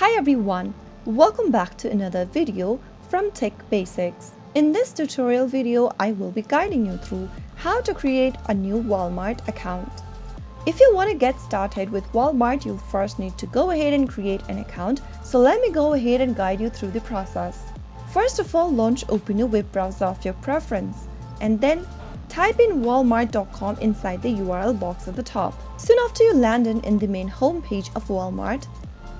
Hi everyone, welcome back to another video from Tech Basics. In this tutorial video, I will be guiding you through how to create a new Walmart account. If you want to get started with Walmart, you'll first need to go ahead and create an account. So let me go ahead and guide you through the process. First of all, open a web browser of your preference and then type in walmart.com inside the URL box at the top. Soon after you land in the main home page of Walmart,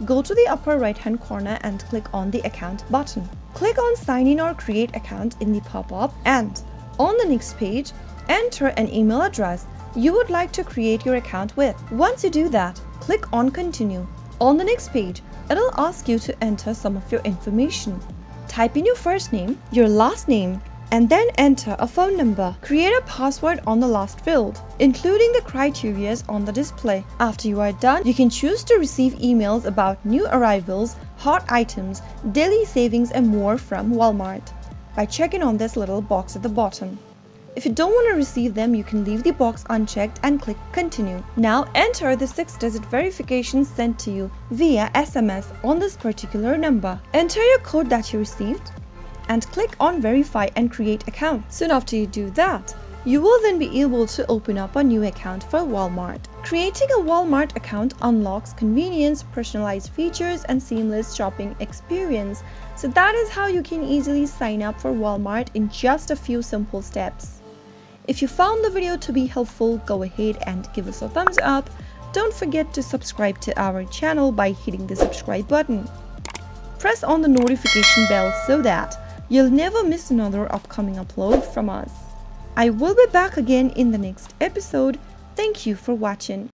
go to the upper right hand corner and click on the account button. Click on sign in or create account in the pop-up, and on the next page, enter an email address you would like to create your account with. Once you do that, click on continue. On the next page, it'll ask you to enter some of your information. Type in your first name, your last name, and then enter a phone number. Create a password on the last field, including the criteria on the display. After you are done, you can choose to receive emails about new arrivals, hot items, daily savings, and more from Walmart by checking on this little box at the bottom. If you don't want to receive them, you can leave the box unchecked and click continue. Now enter the 6-digit verification sent to you via SMS on this particular number. Enter your code that you received and click on verify and create account. Soon after you do that, you will then be able to open up a new account for Walmart. Creating a Walmart account unlocks convenience, personalized features, and seamless shopping experience. So that is how you can easily sign up for Walmart in just a few simple steps. If you found the video to be helpful, go ahead and give us a thumbs up. Don't forget to subscribe to our channel by hitting the subscribe button. Press on the notification bell so that you'll never miss another upcoming upload from us. I will be back again in the next episode. Thank you for watching.